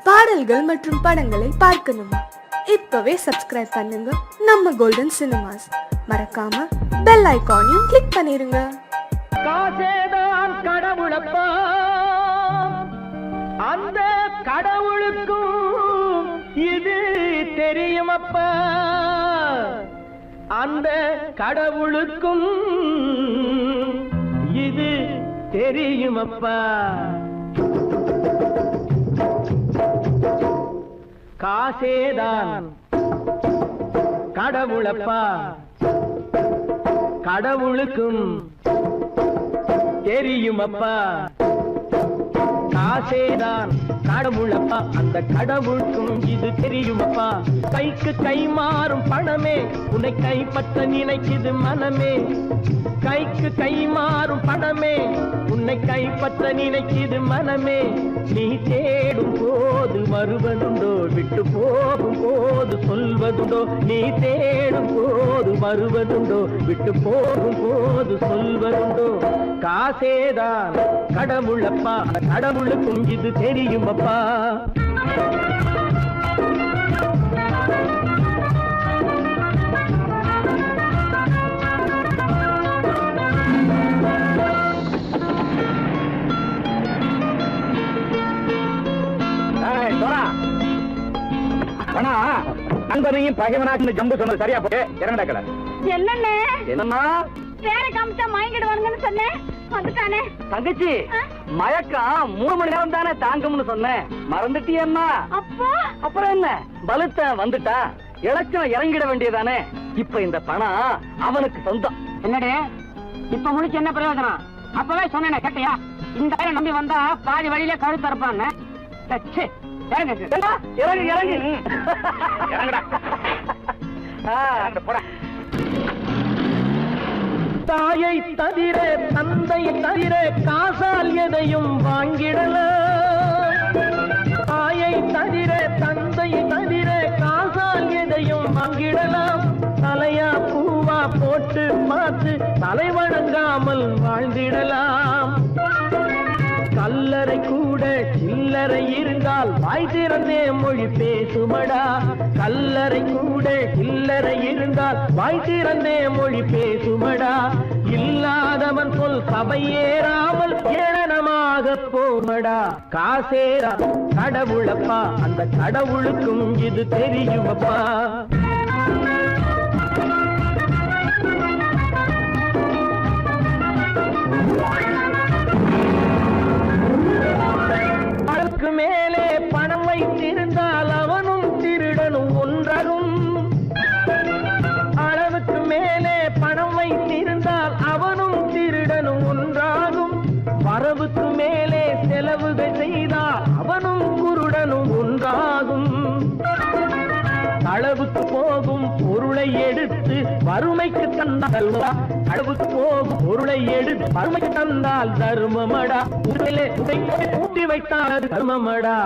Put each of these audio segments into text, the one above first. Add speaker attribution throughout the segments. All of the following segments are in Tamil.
Speaker 1: பாடல்கள் மற்றும் படங்களை பார்க்கணுமா? இப்பவே சப்ஸ்கிரைப் பண்ணுங்க நம்ம கோல்டன் சினிமாஸ். மறக்காம பெல் ஐகானையும் கிளிக் பண்ணிருங்க.
Speaker 2: காசேதான் கடவுளப்பா, அந்த கடவுளுக்கும் இது தெரியுமப்பா, அந்த கடவுளுக்கும் இது தெரியுமப்பா. காசேதான் கடவுளப்பா, கடவுளுக்கும் தெரியுமப்பா. காசேதான் கடவுளப்பா, அந்த கடவுளுக்கும் இது தெரியுமப்பா. கைக்கு கை மாறும் பணமே உன்னை கைப்பற்ற நினைக்குது மனமே. கைக்கு கை மாறும் பணமே உன்னை கைப்பற்ற நினைக்குது மனமே. நீ தேடும் போது வருவதுண்டோ, விட்டு போகும் போது சொல்வதுண்டோ. நீ தேடும் போது வருவதுண்டோ, விட்டு போகும் போது சொல்வதுண்டோ. காசேதான் கடவுளப்பா, கடவுளுக்கும் இது தெரியுமப்பா. நண்பனையும் பகைவனாக்கு ஜம்பு சொன்னது சரியா போட்டு இறங்கடக்கல.
Speaker 3: என்னண்ணே
Speaker 2: என்னம்மா
Speaker 3: வேற காமிச்சா மயங்கிடுவானுங்கன்னு சொன்னேன், வந்துட்டானே.
Speaker 2: தங்கச்சி, மயக்கம் 3 மணி நேரம் தானே தாங்கும்னு சொன்னேன், மறந்துட்டியம்மா?
Speaker 3: அப்போ
Speaker 2: அப்புறம் என்ன, பலுத்த வந்துட்டா இலச்சம் இறங்கிட வேண்டியதானே. இப்ப இந்த பணம் அவனுக்கு சொந்தம்.
Speaker 4: என்னடே இப்ப முடிச்சு என்ன பிரயோஜனம்? அப்பவே சொன்னேன் கேட்டியா? இந்த பேரை நம்பி வந்தா பாதி வழியில கழுத்து இருப்பான்னு.
Speaker 2: இறங்கு இறங்கு இறங்குடா. தாயை தவிர தந்தை தவிர காசால் எதையும் வாங்கிடலாம். தாயை தவிர தந்தை தவிர காசால் எதையும் வாங்கிடலாம். தலையா பூவா போட்டு பார்த்து தலை வணங்காமல் வாழ்ந்திடலாம். கல்லறை கூட சில்லறை இருந்தால் வாய் திறந்தே மொழி பேசுமடா. கல்லறை கூட சில்லறை இருந்தால் வாய் திறந்தே மொழி பேசுமடா. இல்லாதவன் சொல் சபையேறாமல் ஏளனமாக போமடா. காசேரா கடவுளப்பா, அந்த கடவுளுக்கும் இது தெரியுமப்பா. அளவுக்கு மேலே பணம் வைத்திருந்தால் அவனும் திருடனும் ஒன்றாகும். அளவுக்கு மேலே பணம் வைத்திருந்தால் அவனும் திருடனும் ஒன்றாகும். வரவுக்கு மேலே செலவுகள் செய்தால் அவனும் குருடனும் ஒன்றாகும். அளவுக்கு போகும் பொருளை எடுத்து வறுமைக்கு தந்தால், அளவுக்கு போகும் பொருளை எடுத்து வறுமைக்கு தந்தால் தர்மமடா. ஊட்டி வைத்தால் தர்மமடா.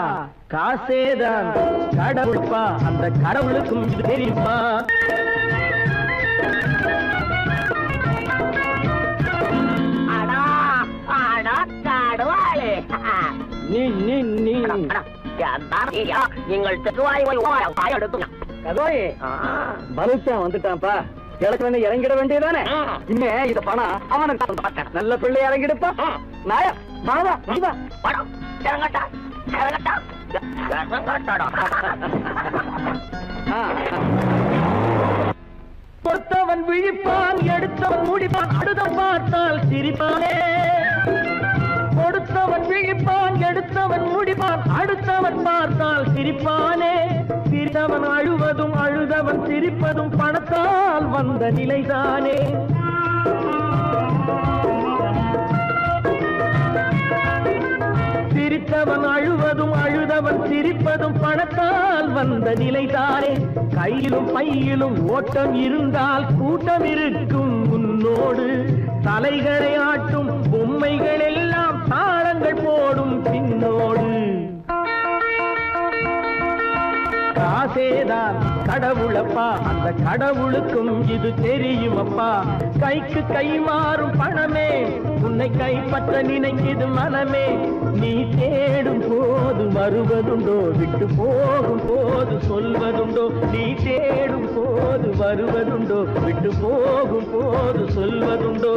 Speaker 2: காசேதான் கடவுள்பா, அந்த கடவுளுக்கும் இது தெரியுமா? வந்துட்டான்ப்பா, கிழக்கு இறங்கிட வேண்டியதானே. இனிமே இது பணம் அவனுக்கு நல்ல பிள்ளை இறங்கிடுப்பா. நாயா மாவா பணம் இறங்கட்டா இறங்கட்டா. பொறுத்தவன் விழிப்பான், எடுத்தவன் முடிப்பான், அடுத்தவன் பார்த்தால் சிரிப்பானே. கொடுத்தவன் விழிப்பான், எடுத்தவன் முடிப்பான், அடுத்தவன் பார்த்தால் சிரிப்பானே. சிரித்தவன் அழுவதும் அழுதவன் சிரிப்பதும் பணத்தால் வந்த நிலைதானே. சிரித்தவன் அழுவதும் அழுதவன் சிரிப்பதும் பணத்தால் வந்த நிலைதானே. கையிலும் பையிலும் ஓட்டம் இருந்தால் கூட்டம் இருக்கும் உன்னோடு. தலைகளை ஆட்டும் பொம்மைகள் எல்லாம் தாளங்கள் போடும் பின்னோடு.
Speaker 5: ஆசேதான் கடவுளப்பா, அந்த கடவுளுக்கும் இது தெரியுமப்பா. கைக்கு கை மாறும் பணமே உன்னை கைப்பற்ற நினைக்குது மனமே. நீ தேடும் போது வருவதுண்டோ, விட்டு போகும் போது சொல்வதுண்டோ. நீ தேடும் போது வருவதுண்டோ, விட்டு போகும் போது சொல்வதுண்டோ.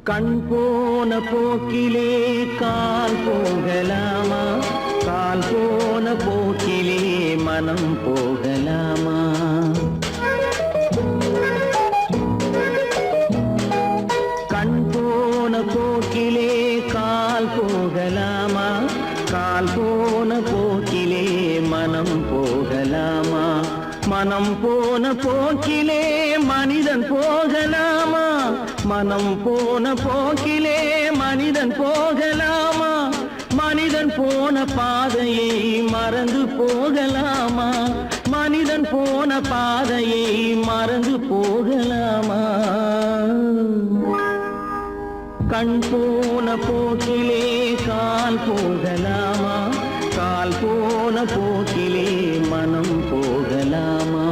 Speaker 5: கண் போன போக்கிலே கால் போகலாமா, கால் போன போக்கிலே மனம் போகலாமா. கண் போன போக்கிலே கால் போகலாமா, கால் போன போக்கிலே மனம் போகலாமா. மனம் போன போக்கிலே மனிதன் போகலாமா, மனம் போன போக்கிலே மனிதன் போகலாமா. மனிதன் போன பாதையை மறந்து போகலாமா, மனிதன் போன பாதையை மறந்து போகலாமா. கண் போன போக்கிலே கால் போகலாமா, கால் போன போக்கிலே மனம் போகலாமா.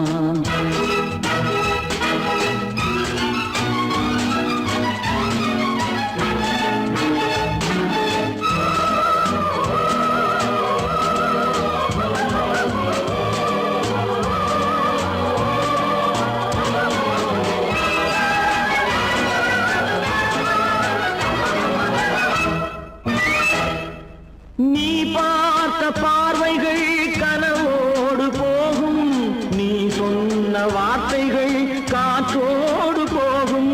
Speaker 5: நீ பார்த்த பார்வைகள் கனவோடு போகும், நீ சொன்ன வார்த்தைகள் காற்றோடு போகும்.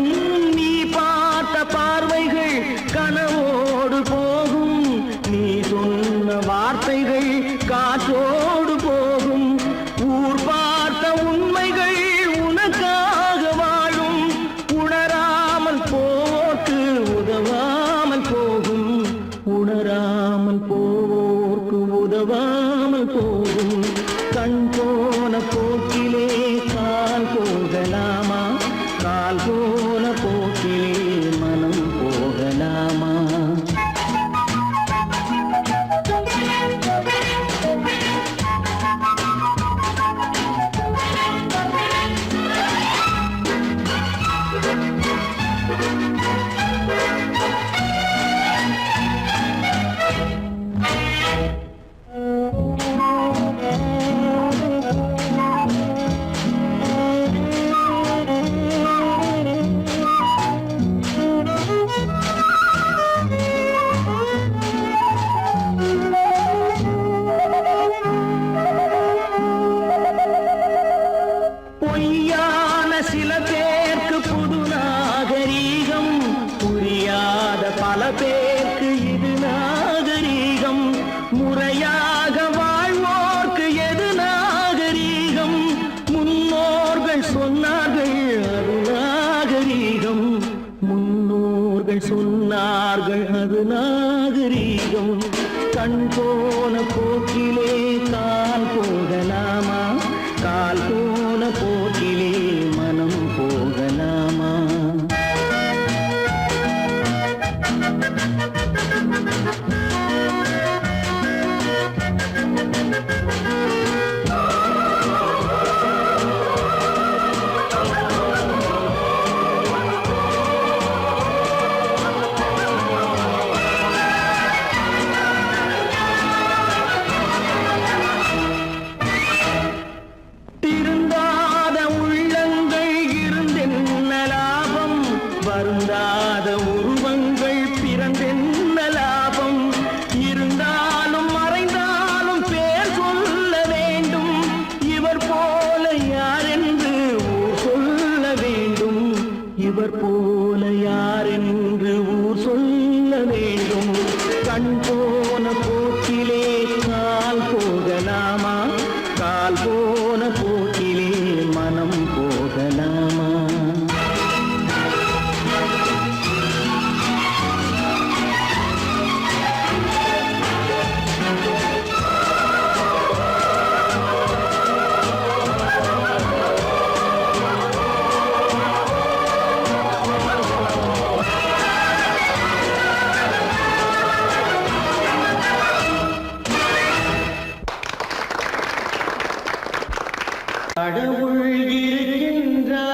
Speaker 5: நீ பார்த்த பார்வைகள் கனவோடு போகும், நீ சொன்ன வார்த்தைகள் காற்றோடு போகும். ஊர் பார்த்த உண்மைகள் உனக்காக வாழும், உணராமல் போக்கு உதவாமல் போகும், உணராமல் போக்கு உதவாமல் போகும். கண் போன போக்கிலே கால் போகலாமா, கால் போன போக்கிலே மனம் போகலாமா. பொய்யான சில பேருக்கு புது நாகரீகம், புரியாத பல பேருக்கு இது நாகரீகம். முறையாக வாழ்வோர்க்கு எது நாகரீகம், முன்னோர்கள் சொன்னார்கள் அது நாகரீகம், முன்னோர்கள் சொன்னார்கள் அது நாகரீகம். கண் போன போக்கிலே கால் போகலாமா, கால் போன போக்கிலே மனம் போகலாமா. கண் போன போக்கிலே கால் போகலாமா, கால் போன போக்கிலே மனம் போகலாமா? கடவுள் இருக்கின்றார்.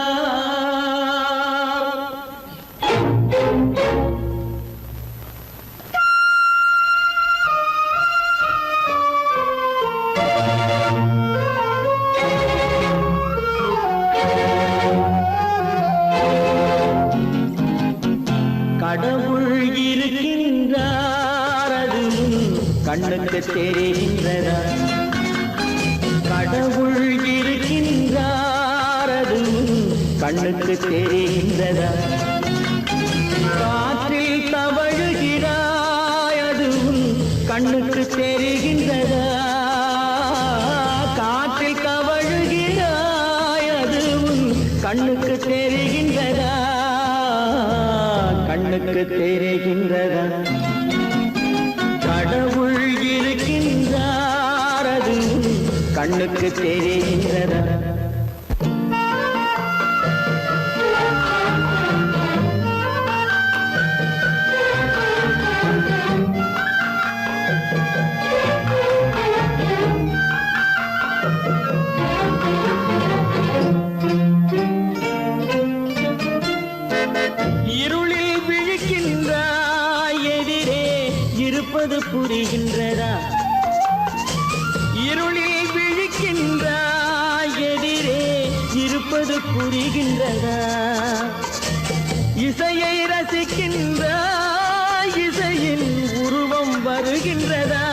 Speaker 5: கடவுள் இருக்கின்றார், அது கண்ணுக்கு தெரிகின்றதா? கடவுள் இருக்கின்றார், அது கண்ணுக்கு தெரிகின்றதா? காற்றில் தவழுகிறாய், அது கண்ணுக்கு தெரிகின்றதா? காற்றில் தவழுகிறாய், அது கண்ணுக்கு தெரிகின்றதா? கண்ணுக்கு தெரிகின்றதா? கடவுள் இருக்கின்றார், அது கண்ணுக்கு தெரிகின்றதா? இருளில் விழிக்கின்றாய், எதிரே இருப்பது புரிகின்றதா? இருளில் விழிக்கின்றாய், எதிரே இருப்பது புரிகின்றதா? இசையை ரசிக்கின்றாய், இசையின் உருவம் வருகின்றதா?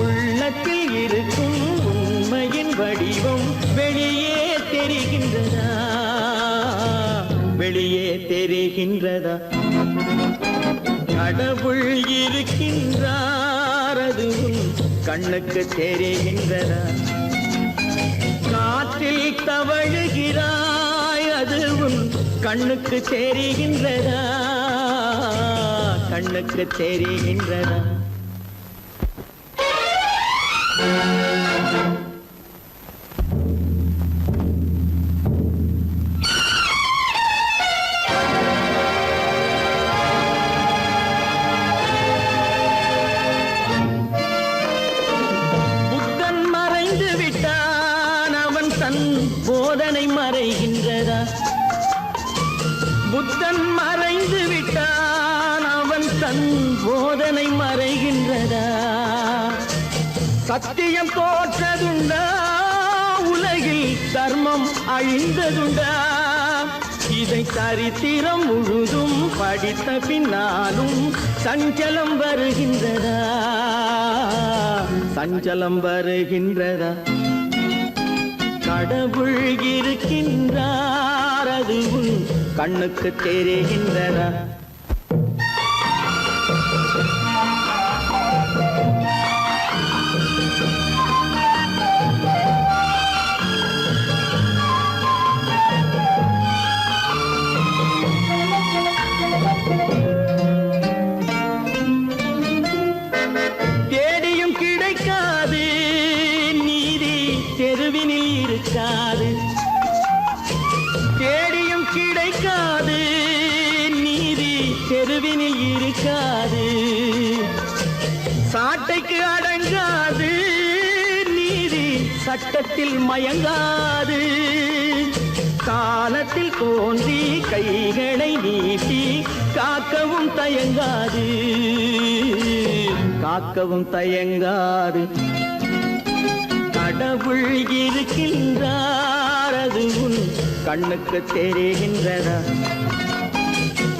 Speaker 5: உள்ளத்தில் இருக்கும் உண்மையின் வடிவம் வெளியே தெரிகின்றதா? வெளியே தெரிகின்றதா? கடவுள் இருக்கின்றார், அது கண்ணுக்கு தெரிகின்றதா? காற்றில் தவழுகிறாய், அது கண்ணுக்கு தெரிகின்றதா? கண்ணுக்கு தெரிகின்றதா? போதனை மறைகின்றதா? புத்தன் மறைந்து விட்டான், அவன் தன் போதனை மறைகின்றதா? சத்தியம் தோற்றதுண்டா? உலகில் தர்மம் அழிந்ததுண்டா? இதை சரித்திரம் முழுதும் படித்த பின்னாலும் சஞ்சலம் வருகின்றதா? சஞ்சலம் வருகின்றதா? கடவுள் இருக்கின்றார், அது கண்ணுக்கு தெரிகின்றதா? தேடியும் கிடைக்காது நீதி, தெருவினில் இருக்காது. தேடியும் கிடைக்காது நீதி, தெருவினில் இருக்காது. சாட்டைக்கு அடங்காது நீதி, சட்டத்தில் மயங்காது. காலத்தில் தோன்றி கைகளை நீட்டி காக்கவும் தயங்காது, காக்கவும் தயங்காது. கடவுள் இருக்கின்றார், அது கண்ணுக்கு தெரிகின்றதா?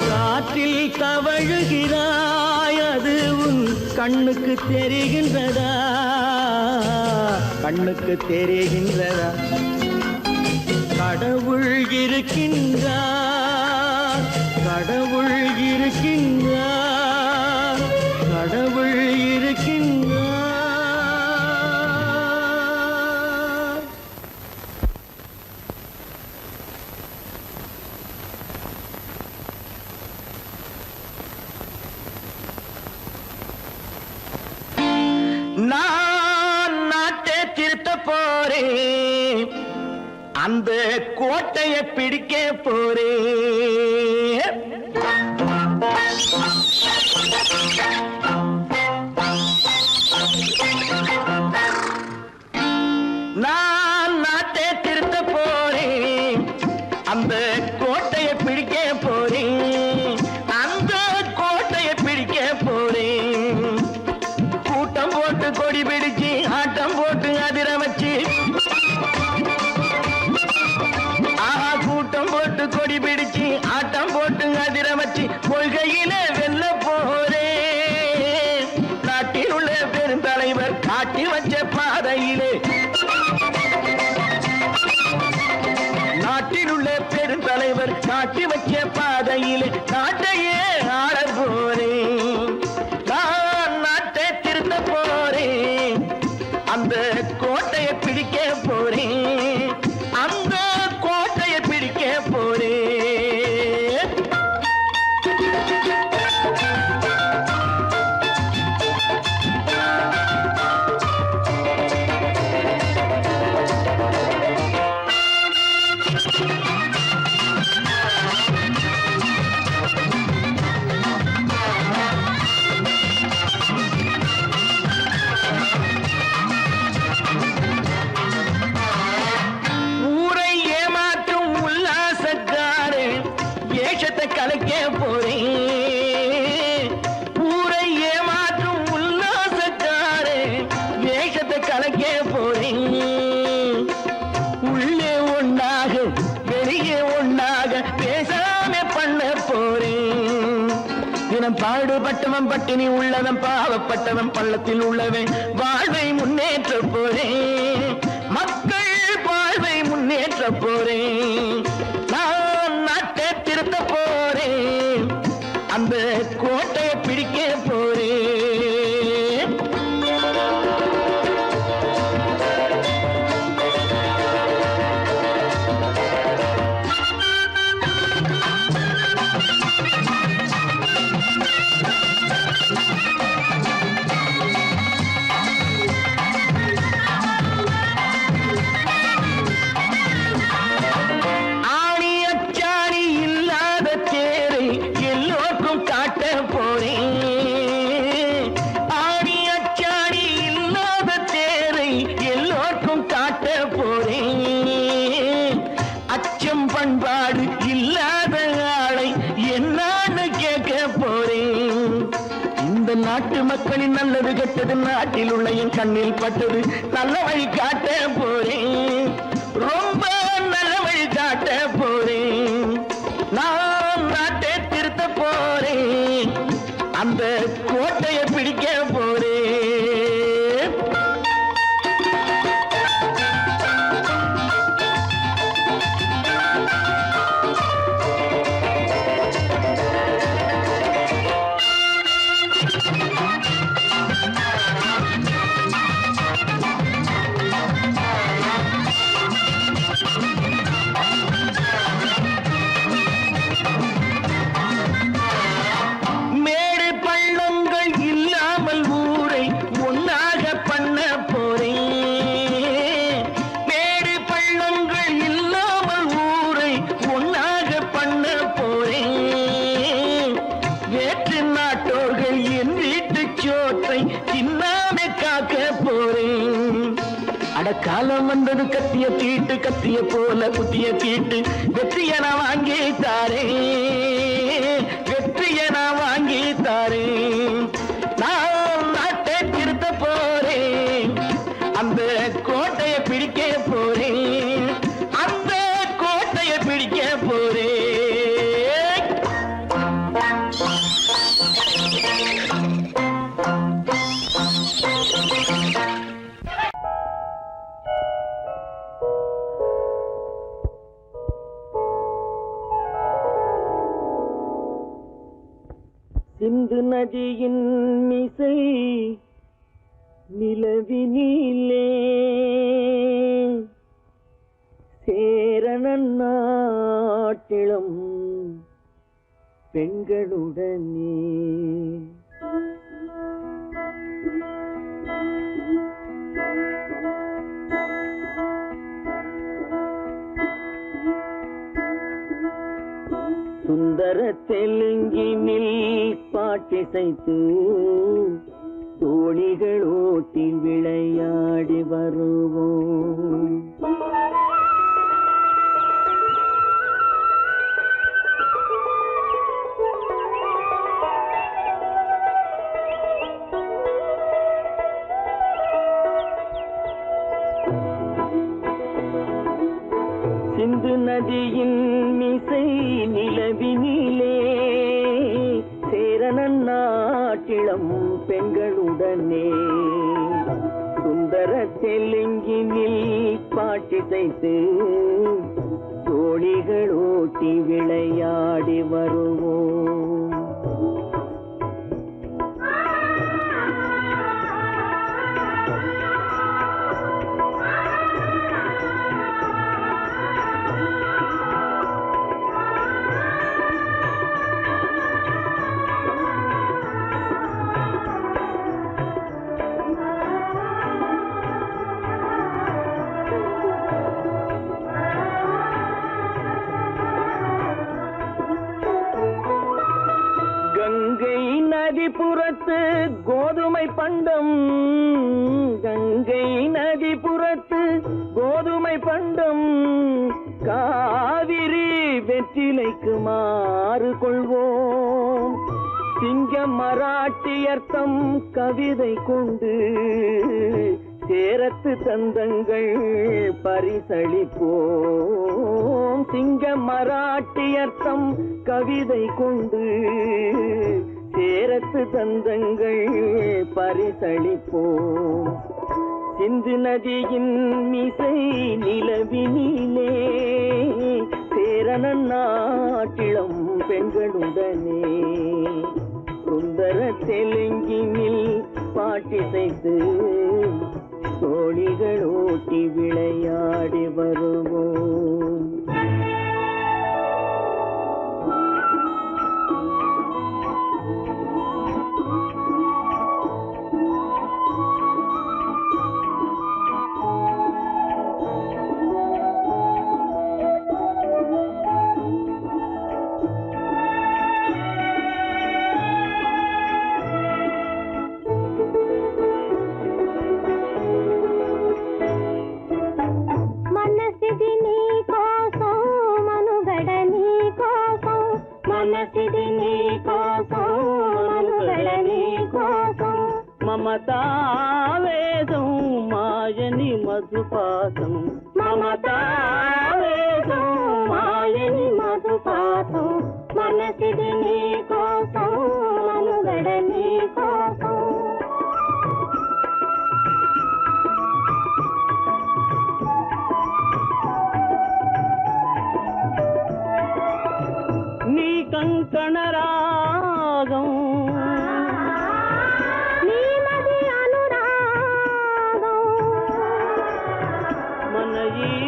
Speaker 5: காற்றில் தவழுகிறாய், அது கண்ணுக்கு தெரிகின்றதா? கண்ணுக்கு தெரிகின்றதா? கடவுள் இருக்கின்றார், கடவுள் இருக்கின்றார். நான் நாட்டை திருத்த போறேன், அந்த கோட்டையை பிடிக்க போறேன். நான் நாட்டை திருத்த போறேன், அந்த கோட்டையை பிடிக்க போறேன், அந்த கோட்டையை பிடிக்க போறேன். கூட்டம் போட்டு கொடி பிடிச்சு ஆட்டம் போட்டு அதிர வச்சு, ஆஹா கூட்டம் போட்டு கொடி பிடிச்சு ஆட்டம் போட்டு அதிர வச்சு கொள்கையில வெல்ல போறேன். நாட்டில் உள்ள பெருந்தலைவர் காட்டி வச்ச பாதையிலே, நாட்டில் உள்ள பெருந்தலைவர் காட்டி வச்ச பாதையிலே நாட்டையே ஆள போறேன். நான் நாட்டை திருத்த போறேன், அந்த கோட்டையை பிடிக்க போறேன், அந்த கோட்டையை பிடிக்க போறேன். ஊரை ஏமாற்றும் உல்லாசக்காரன் ஏஷத்தை கலைக்க போறேன். ஊரை ஏமாற்றும் உல்லாசக்காரன் ஏஷத்தை கலைக்க போறேன். உள்ளே ஒண்ணாக வெளியே ஒண்ணாக பேசாம பண்ண போறேன். தினம் பாடுபட்டவன் பட்டினி உள்ளவன் பாவப்பட்டவன் பள்ளத்தில் உள்ளவன் வாழ்வை முன்னேற்ற போறேன். மக்கள் வாழ்வை முன்னேற்ற போறேன். நான் நாட்டை திருத்த போறேன், அந்த கோட்டையை பிடிக்க போறேன். ஆணி அச்சாணி இல்லாத தேரை எல்லோருக்கும் காட்ட போறேன். ஆணி அச்சாணி இல்லாத தேரை எல்லோருக்கும் காட்ட போறேன். அச்சம் பண்பாடு இல்லாத ஆளை என்னான்னு கேட்க போறேன். இந்த நாட்டு மக்களின் நல்லது கெட்டது நாட்டில் உள்ள என் கண்ணில் பட்டது நல்ல வழி காட்ட போறேன். ரொம்ப நல்ல வழி காட்ட போறேன். நான் நாட்டை திருத்த போறேன், அந்த கோட்டையை பிடிக்க போறேன். மேடு பள்ளங்கள் இல்லாமல் ஊரை ஒன்னாக பண்ண போறேன். மேடு பள்ளங்கள் இல்லாமல் ஊரை ஒன்னாக பண்ண போறேன். வேற்று நாட்டோர்கள் என் வீட்டு சோற்றை தின்னாம காக்க போறேன். அடக்காலம் வந்தது கத்திய தீட்டு, கத்திய போல குத்திய தீட்டு வெற்றியை நான் வாங்கி தாரேன், வெற்றியை நான் வாங்கி தாரேன். நான் நாட்டை திருத்த போறேன், அந்த கோட்டையை பிடிக்க போறேன், அந்த கோட்டையை பிடிக்க போறேன். சிந்து நதியின் மிசை நிலவினிலே சேரணன் நாட்டிலும் பெண்களுடனே தெலுங்கினில் பாட்டிசைத்து தோணிகள் ஓட்டி விளையாடி வருவோம். சிந்து நதியின் மிசை நிலவினிலே சேரணன் நாட்டிளம் பெண்களுடனே சுந்தர தெலுங்கினில் பாட்டிசைத்து தோணிகள் ஓட்டி விளையாடி வருவோம். கங்கை நதிபுறத்து கோதுமை பண்டம், கங்கை நதிபுறத்து கோதுமை பண்டம், காவிரி வெற்றிலைக்கு மாறு கொள்வோம். சிங்க மராட்டியர்த்தம் கவிதை கொண்டு சேரத்து தந்தங்கள் பரிசளிப்போம். சிங்க மராட்டியர்த்தம் கவிதை கொண்டு சேரத்து தந்தங்கள் பரிசளிப்போம். சிந்து நதியின் மிசை நிலவினிலே சேரணன் நாட்டிளம் பெண்களுடனே சுந்தர தெலுங்கினில் பாட்டிசைத்து தோணிகள் ஓட்டி விளையாடி வருவோம். మమతావేదం మాయని మధుపాతం, మమతావేదం మాయని మధుపాతం, మనసిది నీ కోసం మనుగడ నీ కోసం. నీ కంకణ రాగం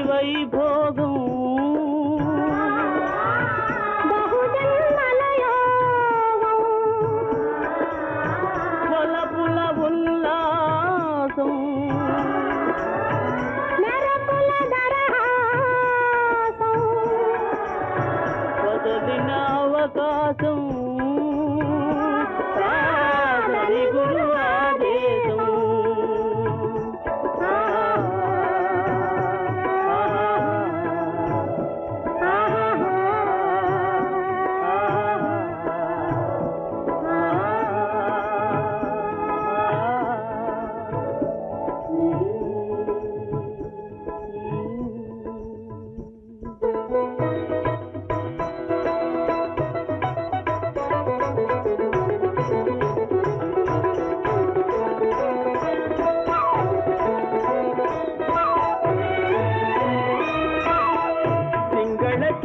Speaker 5: వైభోగం బహుజన్మలయోగం కొలపుల ఉల్లాసం మెరపుల దరహాసం వదలిన అవకాశం సాగరి గురు ఆదేశం.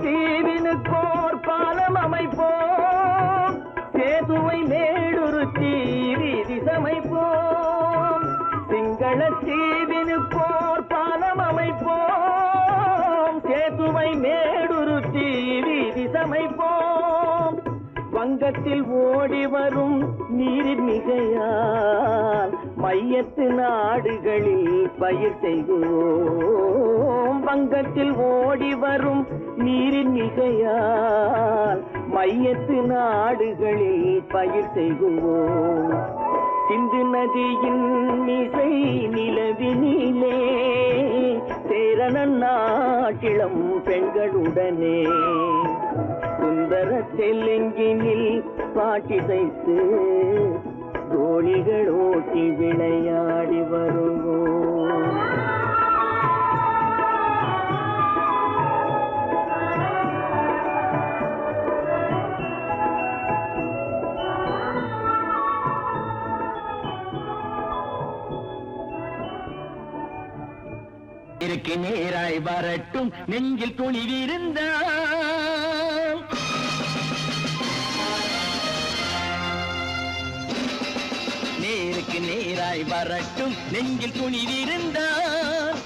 Speaker 5: தீவினுக்கோர் பாலம் அமைப்போம், சேதுவை மேடுருத்தி வீதி சமைப்போம். சிங்கள தீவினுக்கோர் பாலம் அமைப்போம், சேதுவை மேடுருத்தி வீதி சமைப்போம். வங்கத்தில் ஓடி வரும் நீரின் மிகையால் மையத்து நாடுகளில் பயிர் செய்வோம். வங்கத்தில் ஓடி வரும் நீரின் மிகையால் மையத்து நாடுகளில் பயிர் செய்குவோம் சிந்து நதியின் மீசை நிலவினிலே சேரணன் நாட்டிளம் பெண்களுடனே சுந்தர தெலுங்கினில் பாட்டிசைத்து தோழிகள் ஓட்டி விளையாடி வருவோம். இருக்கு நேராய் வரட்டும் நெஞ்சில் துணிவிருந்தால் நேருக்கு நேராய் வரட்டும் நெஞ்சில் துணிவிருந்தால்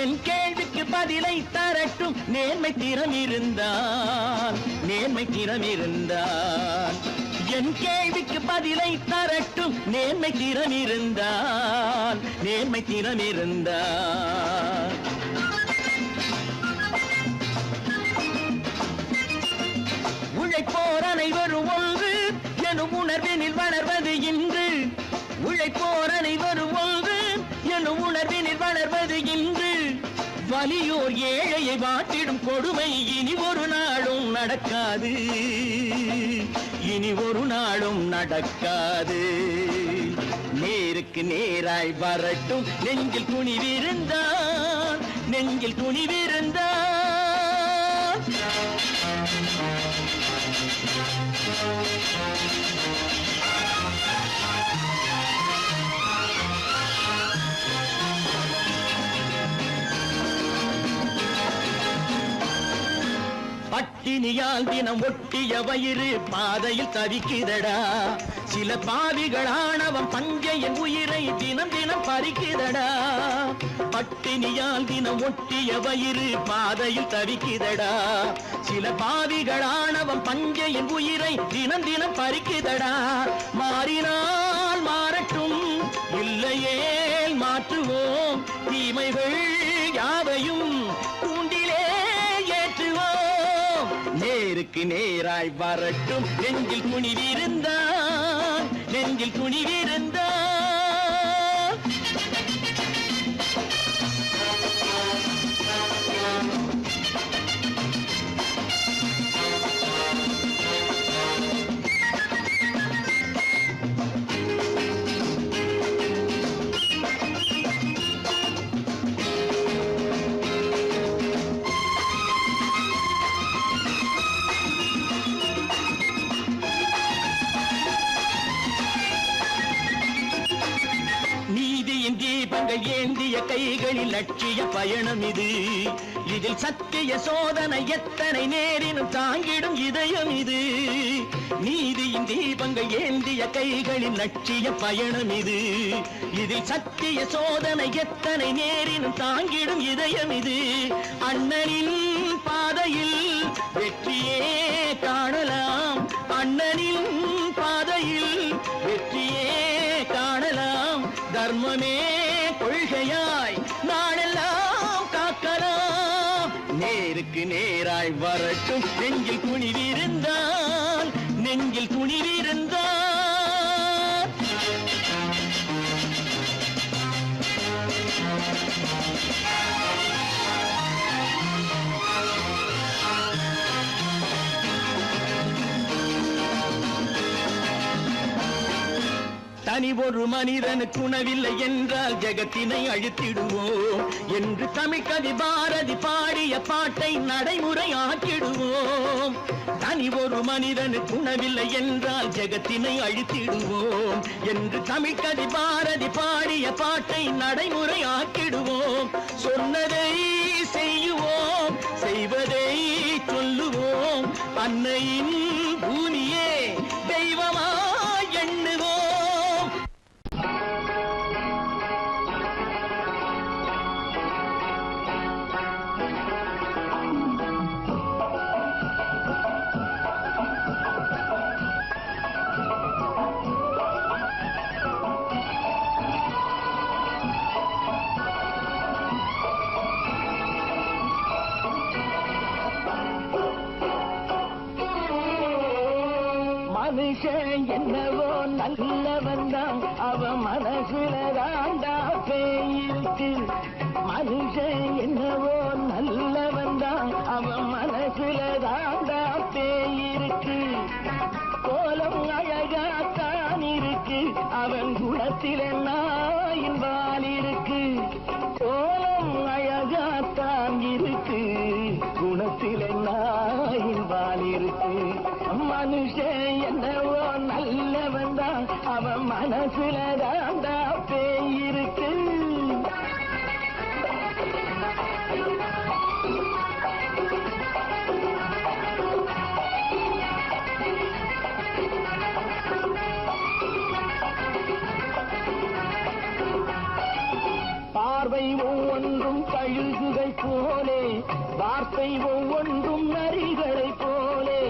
Speaker 5: என் கேள்விக்கு பதிலை தரட்டும் நேர்மை திறம் இருந்தால் என் கேள்விக்கு பதிலை தரட்டும் நேர்மை திறம் இருந்தால் உழைப்போர் அனைவரும் ஒன்று எனும் உணர்வினில் வளர்வது இன்று உழைப்போர் அனைவரும் ஒன்று எனும் உணர்வினில் வளர்வது இன்று வலியோர் ஏழையை வாட்டிடும் கொடுமை இனி ஒரு நாளும் நடக்காது நேருக்கு நேராய் வரட்டும் நெஞ்சில் துணிவிருந்தால் பட்டினியால் தினம் ஒட்டிய வயிறு பாதையில் தவிக்குதடா சில பாவிகளானவன் பஞ்சையின் உயிரை தினம் தினம் பறிக்குதடா பட்டினியால் தினம் ஒட்டிய வயிறு பாதையில் தவிக்குதடா சில பாவிகளானவன் பஞ்சையின் உயிரை தினம் தினம் பறிக்குதடா மாறினால் மாறட்டும் இல்லையே மாற்றுவோம் தீமைகள் யாவையும் தூண்டிலே ஏற்றுவோம் நேருக்கு நேராய் வரட்டும் நெஞ்சில் துணிவிருந்தால் தீபங்கள் ஏந்திய கைகளில் லட்சிய பயணம் இது இதில் சத்திய சோதனை எத்தனை நேரினும் தாங்கிடும் இதயம் இது நீதியின் தீபங்கள் ஏந்திய கைகளில் லட்சிய பயணம் இது இதில் சத்திய சோதனை எத்தனை நேரினும் தாங்கிடும் இதயம் இது அண்ணனின் பாதையில் வெற்றியே காணலாம் அண்ணனின் பாதையில் வெற்றியே காணலாம் தர்மமே கொள்கையாய் நாளெல்லாம் காக்கலாம் நேருக்கு நேராய் வரட்டும் நெஞ்சில் துணிவிருந்தால் தனி ஒரு மனிதனுக்கு உணவில்லை என்றால் ஜெகத்தினை அழித்திடுவோம் என்று தமிழ்கவி பாரதி பாடிய பாட்டை நடைமுறையாக்கிடுவோம் தனி ஒரு மனிதனுக்கு உணவில்லை என்றால் ஜெகத்தினை அழித்திடுவோம் என்று தமிழ்கவி பாரதி பாடிய பாட்டை நடைமுறையாக்கிடுவோம் சொன்னதை செய்யுவோம் செய்வதை சொல்லுவோம் அன்னையின் பூமியே தெய்வமாய் எண்ணுவோம் மனுஷன் என்னவோ நல்லவன் தான், அவன் மனசுல தாண்டா பேயிருக்கு. மனுஷன் என்னவோ நல்லவன் தான், அவன் மனசுல தாண்டா பேயிருக்கு. கோலம் அழகாத்தான் இருக்கு, அவன் குணத்தில் நாயின் வால் இருக்கு. கோலம் அழகாத்தான் இருக்கு, குணத்தில் நாயின் வால் இருக்கு. மனுஷன் என்னவோ நல்லவன் தான், அவன் மனசுல தாண்டா பேயிருக்கு. பார்வை ஒவ்வொன்றும் கழுகுகள் போலே, வார்த்தை ஒவ்வொன்றும் நரிகளை போலே.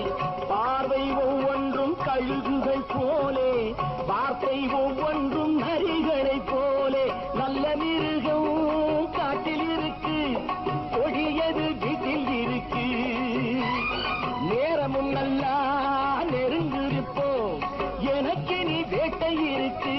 Speaker 5: பார்வை ஒவ்வொன்றும் கழுகுகள் போலே, வார்த்தை ஒவ்வொன்றும் நரிகளை போலே. நல்ல மிருகம் காட்டில் இருக்கு, கொடியது வீட்டில் இருக்கு. நேரமும் நல்லா நெருங்கிருப்போம், எனக்கு நீ வேட்டை இருக்கு.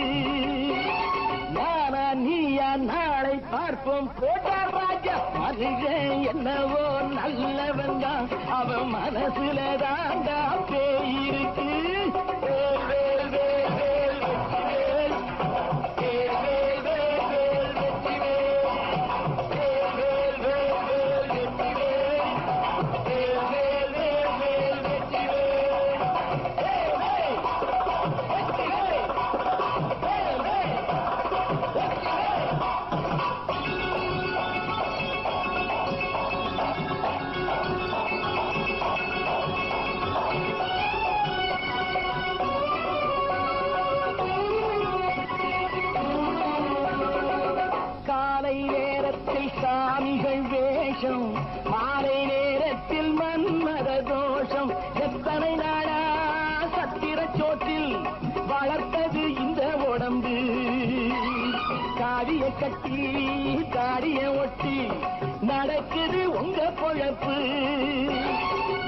Speaker 5: நானா நீயா நாளை பார்ப்போம், போட்டார் ராஜா. மனுஷன் என்னவோ நல்லவன் தான், அவன் மனசுல தாண்டா பேயிருக்கு. வேல் வேல் வேல் வேல் வெற்றி வேல், வேல் வேல் வேல் வேல் வெற்றி வேல், வேல் வேல் வேல் வேல் வெற்றி வேல், வேல் வேல் வேல் வேல் வெற்றி வேல், வேல் வேல் வெற்றி வேல், வேல் வேல். காலை நேரத்தில் சாமிகள் வேஷம், மாலை நேரத்தில் மன்மத தோஷம். எத்தனை நாளா சத்திர சோற்றில் வளர்த்தது இந்த உடம்பு. காவிய கட்டி தாடிய ஒட்டி நடக்குது உங்க பொழப்பு.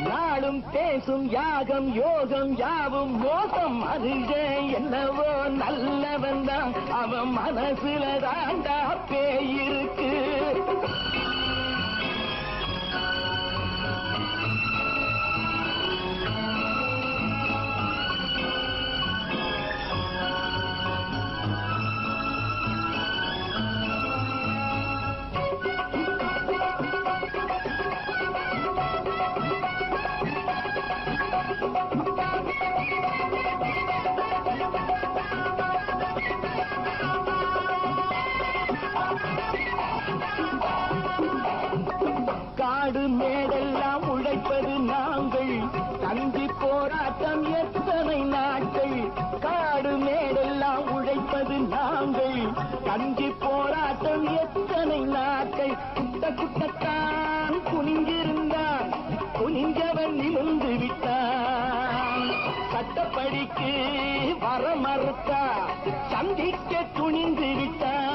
Speaker 5: நாளும் பேசும் யாகம் யோகம் யாவும் மோசம். மனுஷன் என்னவோ நல்லவன் தான், அவன் மனசுல தாண்டா பேயிருக்கு. காடு மேடெல்லாம் உழைப்பது நாங்கள், கஞ்சி போராட்டம் எத்தனை நாட்கள். காடு மேடெல்லாம் உழைப்பது நாங்கள், கஞ்சி போராட்டம் எத்தனை நாட்கள். குட்ட குட்டத்தான் குனிஞ்சிருந்தான், குனிஞ்சவன் நிமிர்ந்து விட்டான். சட்டப்படிக்கு வர மறுத்தா, சந்திக்க துணிந்து விட்டான்.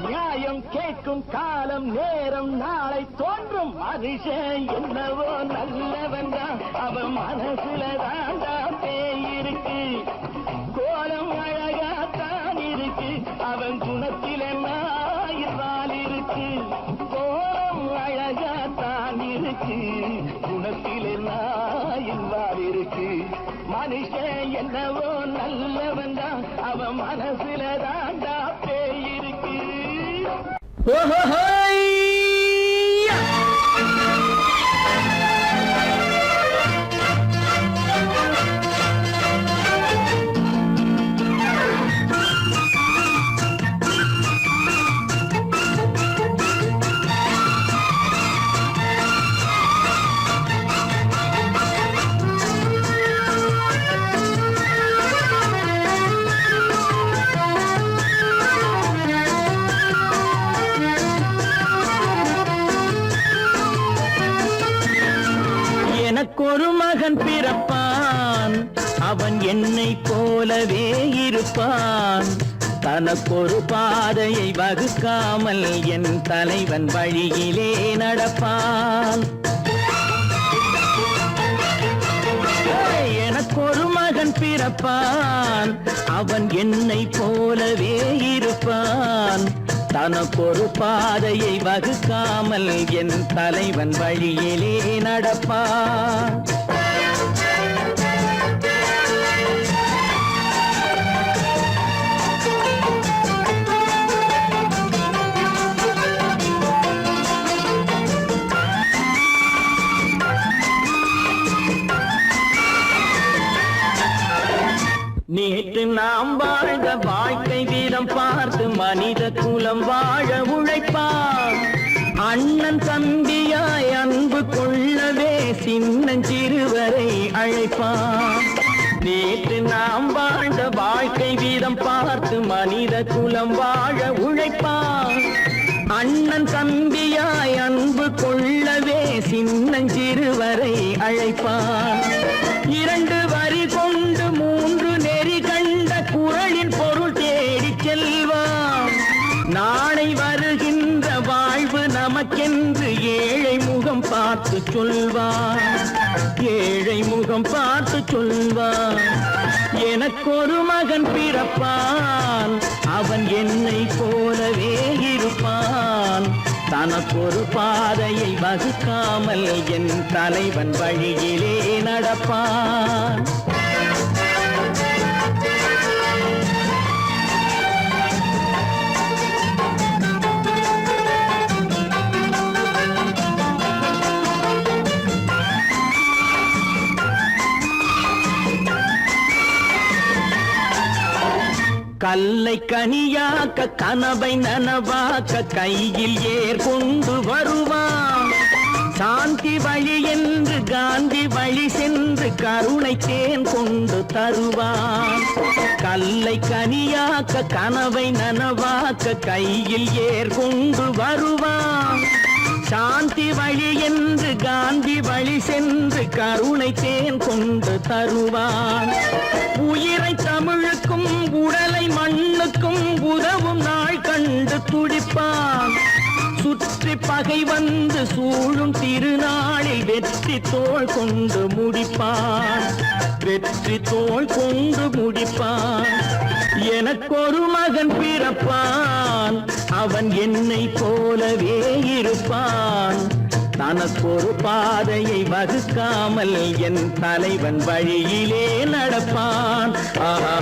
Speaker 5: நியாயம் கேட்கும் காலம் நேரம் நாளை தோன்றும். மனுஷன் என்னவோ நல்லவன் தான், அவன் மனசுல தாண்டா பேயிருக்கு. கோலம் அழகாத்தான் இருக்கு, அவன் குணத்தில நாயிரால் இருக்கு. கோலம் அழகாத்தான் இருக்கு, குணத்தில நாயிரால் இருக்கு. மனுஷன் என்னவோ நல்லவன் தான், அவன் மனசுல தாண்டா பேயிருக்கு.
Speaker 6: எனக்கொரு மகன் பிறப்பான், அவன் என்னை போலவே இருப்பான். தனக்கொரு பாதையை வகுக்காமல் என் தலைவன் வழியிலே நடப்பான். எனக்கொரு மகன் மகன் பிறப்பான் அவன் என்னை போலவே இருப்பான் தனக்கொரு பாதையை வகுக்காமல் என் தலைவன் வழியிலே நடப்பான் நேற்று நாம் வாழ்ந்த வாழ்க்கை வீதம் பார்த்து மனித குலம் வாழ உழைப்பான் அண்ணன் தம்பியாய் அன்பு கொள்ளவே சின்னஞ்சிறுவரை அழைப்பான் நேற்று நாம் வாழ்ந்த வாழ்க்கை வீதம் பார்த்து மனித குலம் வாழ உழைப்பான் அண்ணன் தம்பியாய் அன்பு கொள்ளவே சின்னஞ்சிறுவரை அழைப்பான் இரண்டு வரி கொண்டு மூன்று நெறி கண்ட குறளின் பொருள் தேடி செல்வான் நாளை வருகின்ற வாழ்வு நமக்கென்று ஏழை முகம் பார்த்து சொல்வான் ஏழை முகம் பார்த்து சொல்வான் எனக்கொரு மகன் பிறப்பான் அவன் என்னை போலவே இருப்பான் தனக்கொரு பாதையை வகுக்காமல் என் தலைவன் வழியிலே நடப்பான் கல்லை கனியாக்க கனவை நனவாக்க கையில் ஏர் கொண்டு வருவான் சாந்தி வழி என்று காந்தி வழி சென்று கருணை தேன் கொண்டு தருவான் கல்லை கனியாக்க கனவை நனவாக்க கையில் ஏர் கொண்டு வருவான் சாந்தி வழி என்று காந்தி வழி சென்று கருணை தேன் கொண்டு தருவான் உயிரை தமிழுக்கும் உடலை மண்ணுக்கும் உதவும் நாள் கண்டு துடிப்பான் சுற்றி பகை வந்து சூழும் திருநாளில் வெற்றி தோள் கொண்டு முடிப்பான் வெற்றி தோள் கொண்டு முடிப்பான் எனக்கொரு மகன் பிறப்பான் அவன் என்னை போலவே இருப்பான் தனக்கொரு பாதையை வகுக்காமல் என் தலைவன் வழியிலே நடப்பான் ஆஹா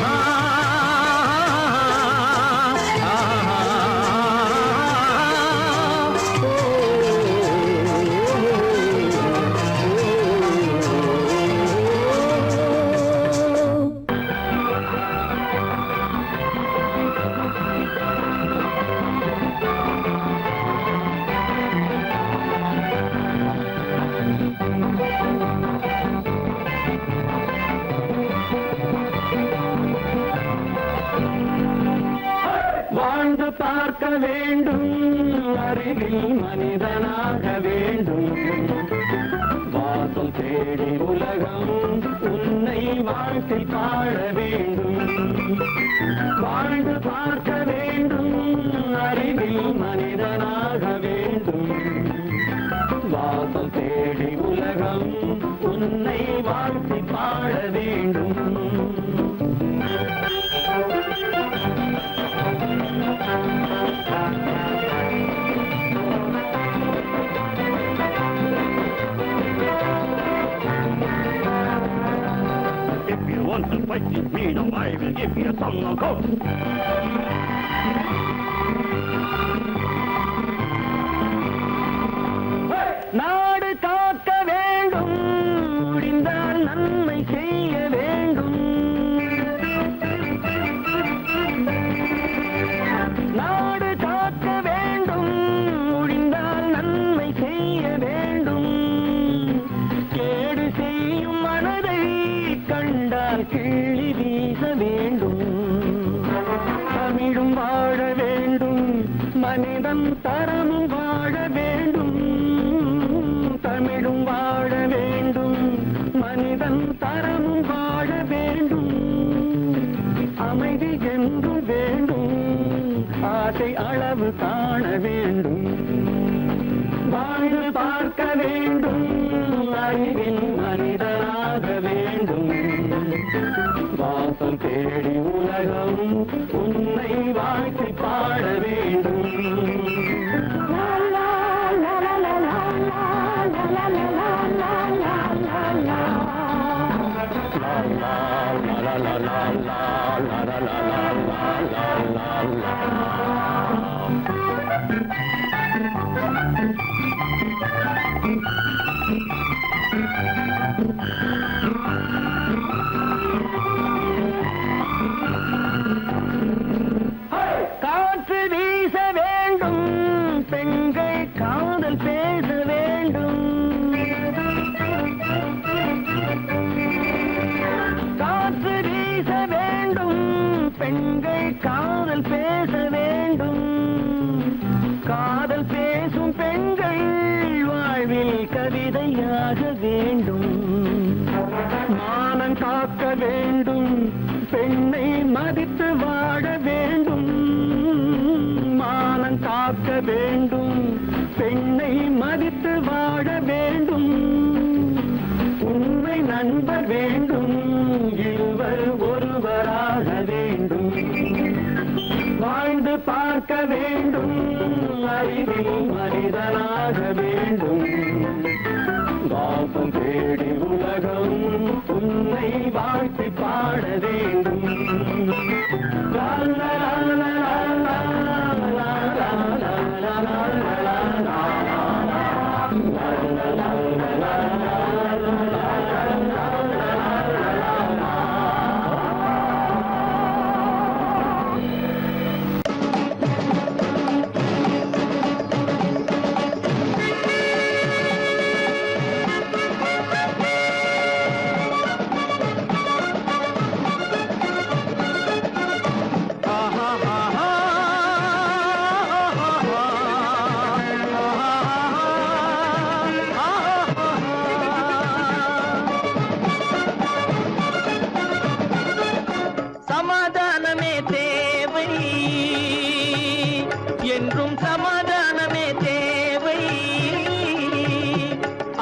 Speaker 6: வாழ்ந்து பார்க்க வேண்டும் அறிவில் மனிதனாக வேண்டும் வாசம் தேடி உலகம் உன்னை வாழ்க்கை பாட வேண்டும் வாழ்ந்து பார்க்க வேண்டும் அறிவில் மனிதனாக வேண்டும் வாசம் தேடி உலகம் உன்னை வாழ்க்கை பாட வேண்டும் If you want to fight with me, now I will give you a song of hope. நாடு காக்க வேண்டும் முடிந்தால் நன்மை செய்ய வேண்டும் நாடு காக்க வேண்டும் முடிந்தால் நன்மை செய்ய வேண்டும் கேடு செய்யும் மனதை கண்டால் கிள்ளி வீச வேண்டும் தமிழும் வாழ வேண்டும் மனிதன் தரமும் வாழ வேண்டும் தமிழும் வாழ வேண்டும் மனிதன் தரமும் வாழ வேண்டும் அமைதி என்று வேண்டும் ஆசை அளவு காண வேண்டும் வாழ்ந்து பார்க்க வேண்டும் அறிவில் மனிதனாக வேண்டும் உன்னை வாழ்த்தி பாட வேண்டும்.
Speaker 2: காற்று வீச வேண்டும், பெண்கள் காதல் பேச வேண்டும். காற்று வீச வேண்டும், பெண்கள் காதல் பேச வேண்டும். காதல் பேசும் பெண்கள் வாழ்வில் கவிதையாக வேண்டும். மானம் காக்க வேண்டும், பெண்ணை மதித்து வாழ வேண்டும். மானம் காக்க வேண்டும், பெண்ணை மதித்து வாழ வேண்டும். உண்மை நண்பர் வேண்டும், இருவர் ஒருவராக வேண்டும். வாழ்ந்து பார்க்க வேண்டும், அறிவில் மனிதனாக வேண்டும். வாசம் தேடி உலகம் உன்னை வாழ்த்தி பாட வேண்டும். லா, லா, லா, லா, லா, லா, லா, லா, லா, லா, லா.
Speaker 5: சமாதானமே தேவை என்றும் சமாதானமே தேவை.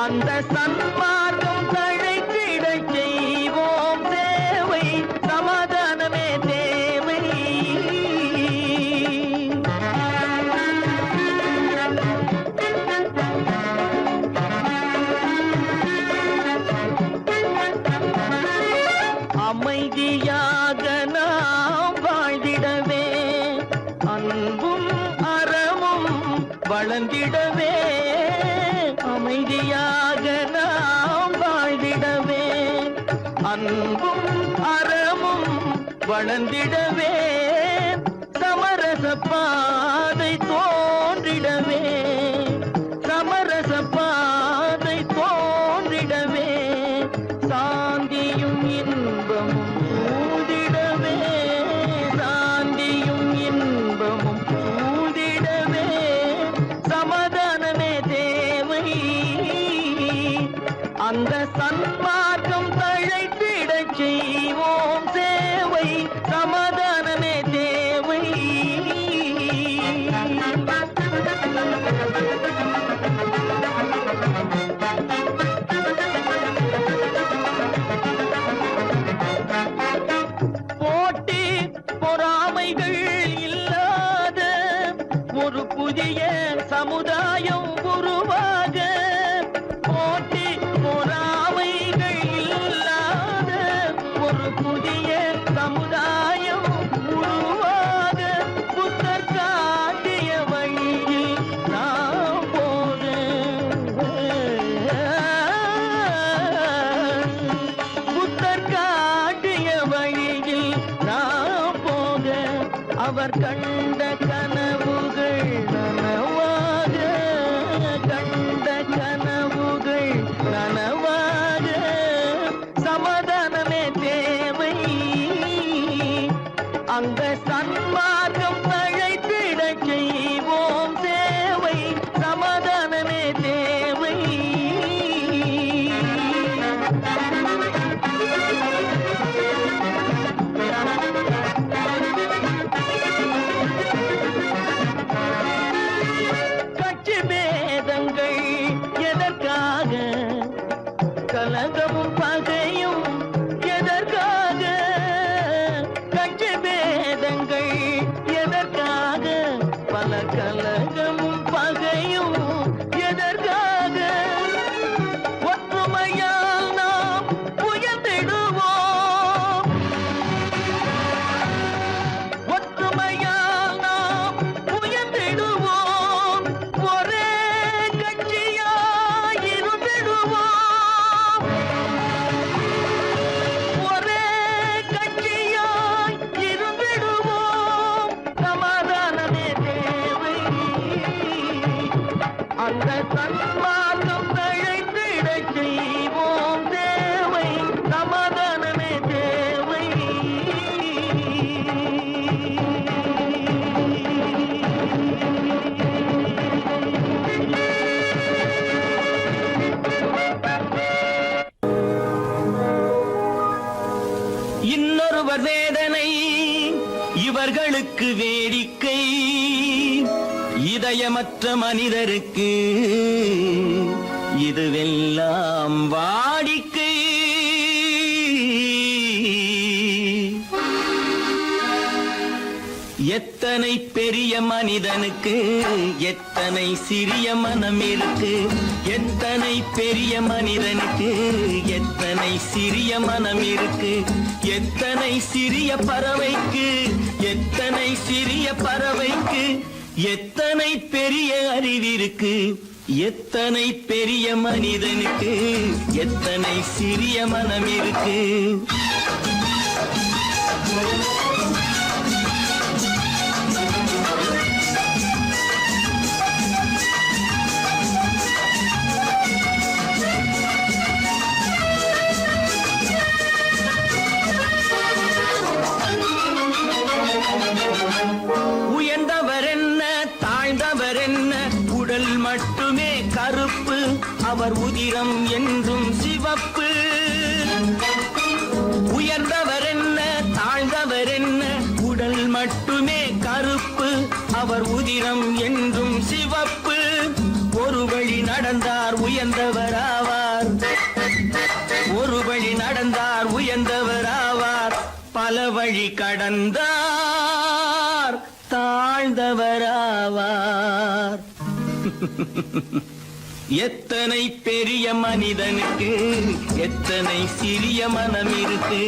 Speaker 5: அந்த சன்மார்க்கம் தழைத்திடச் செய்வோம் தேவை. சமாதானமே தேவை. அமைதியாக நாம் வாழ்ந்திடவே, அன்பும் அறமும் வளர்ந்திடவே. அமைதியாக நாம் வாழ்ந்திடவே, அன்பும் அறமும் வளர்ந்திடவே. சமரச பாதை தோன்றிடவே, சமரச பாதை தோன்றிடவே. சாந்தியும் இன்பமும் சூழ்ந்திடவே, சாந்தியும் இன்பமும் சூழ்ந்திடவே. சமாதானமே தேவை. அந்த சன்மார்க்கம் தழைத்திடச் செய்வோம் சேவை. சமாதானமே தேவை. போட்டி பொறாமைகள் இல்லாத ஒரு புதிய சமுதாயம் உருவாக. போட்டி பொறாமைகள் இல்லாத ஒரு புதிய சமுதாயம் உருவாக. புத்தர் காட்டிய வழியில் நாம் போக, புத்தர் காட்டிய வழியில் நாம் போக. அவர் கண்ட கனவுகள் நனவாக, கண்ட கனவுகள் நனவாக. சமாதானமே தேவை. அங்க சன்மார்க்கம் தழைத்திடச் செய்வோம் சேவை. சமாதானமே தேவை. கட்சி பேதங்கள் எதற்காக? கலகமும் பகையும் எதற்காக? கட்சி பேதங்கள் அந்த சன்மார்க்கம் தழைத்திடச் செய்வோம் தேவை சமாதானமே தேவை. இன்னொருவர் வேதனை இவர்களுக்கு வேடிக்கை, இதயமற்ற மனிதருக்கு இதுவெல்லாம் வாடிக்கை. எத்தனை பெரிய மனிதனுக்கு எத்தனை சிறிய மனம் இருக்கு, எத்தனை பெரிய மனிதனுக்கு எத்தனை சிறிய மனம் இருக்கு, எத்தனை சிறிய பறவைக்கு எத்தனை சிறிய பறவைக்கு எத்தனை பெரிய அறிவிருக்கு, எத்தனை பெரிய மனிதனுக்கு எத்தனை சிறிய மனம் இருக்கு. உயர்ந்தவர் என்ன தாழ்ந்தவர் என்ன, உடல் மட்டுமே கருப்பு, அவர் உதிரம் என்றும் சிவப்பு. உயர்ந்தவர் என்ன தாழ்ந்தவர் என்ன, உடல் மட்டுமே கருப்பு, அவர் உதிரம் என்றும் சிவப்பு. ஒரு வழி நடந்தார் உயர்ந்தவர் ஆவார், ஒரு வழி நடந்தார் உயர்ந்தவர் ஆவார், பல வழி கடந்தார் தாழ்ந்தவராவார். எத்தனை பெரிய மனிதனுக்கு எத்தனை சிறிய மனம் இருக்கு.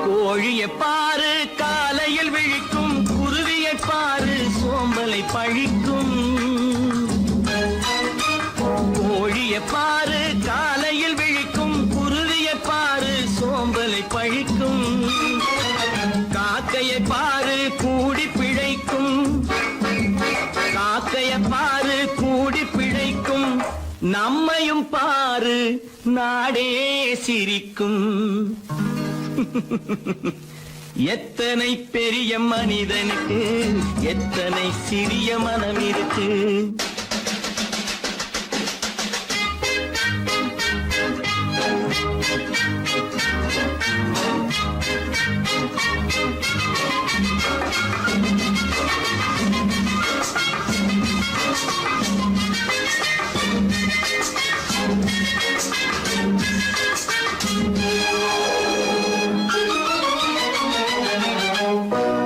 Speaker 5: கோழியை பாரு காலையில் விழிக்கும், குருவியை பாரு சோம்பலை பழிக்கும். கோழியை பாரு காலையில் விழிக்கும், குருவியை பாரு சோம்பலை பழிக்கும். காக்கையை பாரு கூடி பிழைக்கும், காக்கையை பாரு கூடி பிழைக்கும். நம்மையும் பாரு நாடே சிரிக்கும். எத்தனை பெரிய மனிதனுக்கு எத்தனை சிறிய மனம் இருக்கு.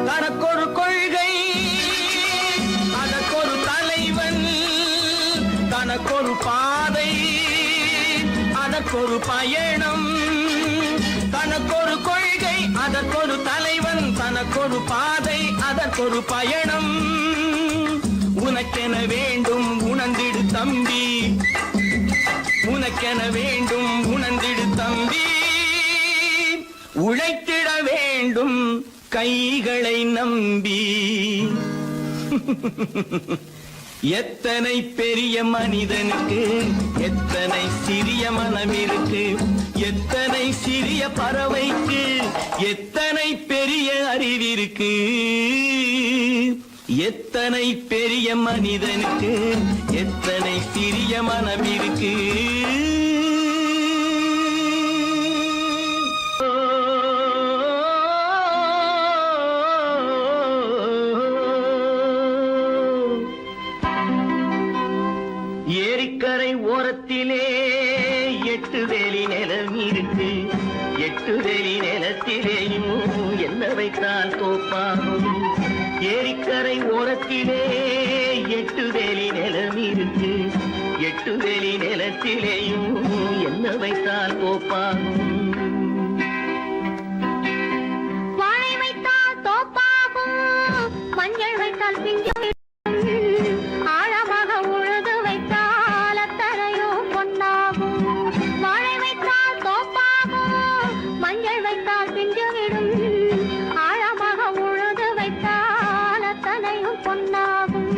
Speaker 5: தனக்கொரு கொள்கை அதற்கொரு தலைவன், தனக்கொரு பாதை அதற்கொரு பயணம். தனக்கொரு கொள்கை அதற்கொரு தலைவன், தனக்கொரு பாதை அதற்கொரு பயணம். உனக்கென வேண்டும் உணர்ந்திடு தம்பி, உனக்கென வேண்டும் உணர்ந்திடு தம்பி. உழைத்திட வேண்டும் கைகளை நம்பி. எத்தனை பெரிய மனிதனுக்கு எத்தனை சிறிய மனம் இருக்கு, எத்தனை சிறிய பறவைக்கு எத்தனை பெரிய அறிவிருக்கு. எத்தனை பெரிய மனிதனுக்கு எத்தனை சிறிய மனம் இருக்கு. ஏரிக்கரை ஓரத்திலே 8 வேலி நிலம் இருக்கு, 8 வேலி நிலத்திலேயும் என்ன வைத்தால் தோப்பாகும். ஏரிக்கரை ஓரத்திலே 8 வேலி நிலம் இருக்கு. 8 வேலி நிலத்திலேயும் என்ன வைத்தால் தோப்பாகும்.
Speaker 3: வாழை வைத்தால் தோப்பாகும், மஞ்சள் வைத்தால் பிஞ்சு, ஆழமாக உழுது வைத்தால் அத்தனையோ பொன்னாகும். வாழை வைத்தால் தோப்பாகும், மஞ்சள் வைத்தால் பிஞ்சு விடும், ஆழமாக உழுது வைத்தால் அத்தனையும் பொன்னாகும்.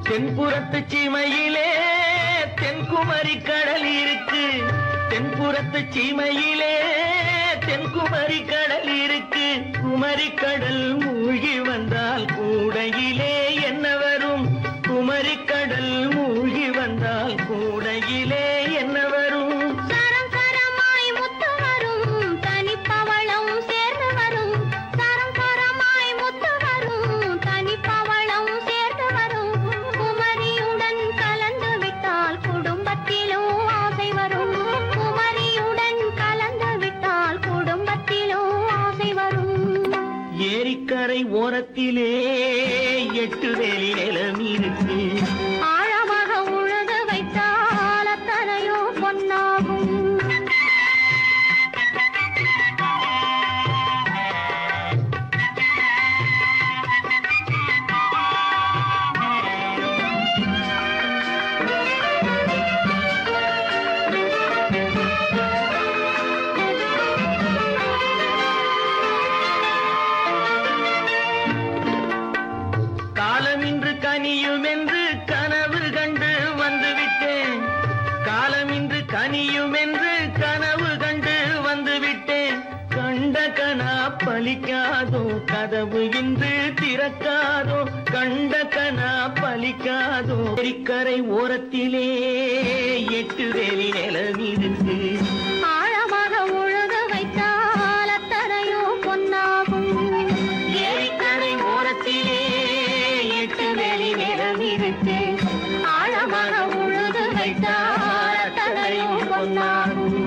Speaker 5: தென்புறத்து சீமையிலே தென்குமரி கடல் இருக்கு. தென்புறத்து சீமையிலே தென்குமரி கடல் இருக்கு. குமரி கடல் மூழ்கி வந்தால் கூடையிலே என்ன வரும்? குமரி கடல் மூழ்கி வந்தால் கூடையிலே என்ன வரும்?
Speaker 3: சரம் சரமாய் முத்து வரும், தனிப்பவளம் சேர்ந்து வரும். சரம் சரமாய் முத்து வரும், தனிப்பவளம் சேர்ந்து வரும். குமரியுடன் கலந்து விட்டால் குடும்பத்திலும் ஆசை வரும். குமரியுடன் கலந்து விட்டால் குடும்பத்திலும் ஆசை வரும்.
Speaker 5: ஏரிக்கரை ஓரத்திலே 8 வேலி நிலம் இருக்கு.
Speaker 3: ஆழமாக உழுது வைத்தால் அத்தனையோ பொன்னாகும்.
Speaker 5: காலம் இன்று கனியும் என்று கனவு கண்டு வந்துவிட்டேன். காலம் இன்று கனியும் என்று கனவு கண்டு வந்துவிட்டேன். கண்ட கனா பலிக்காதோ, கதவு இன்று திறக்காதோ. கண்ட கனா பலிக்காதோ. ஏரிக்கரை ஓரத்திலே 8 வேலி நிலம் இருக்கு.
Speaker 3: ஆழமாக உழுது வைத்தால் அத்தனையோ பொன்னாகும்.
Speaker 5: ஏரிக்கரை ஓரத்திலே 8 வேலி நிலம் இருக்கு.
Speaker 3: ஆழமாக உழுது வைத்தால் அத்தனையோ பொன்னாகும்.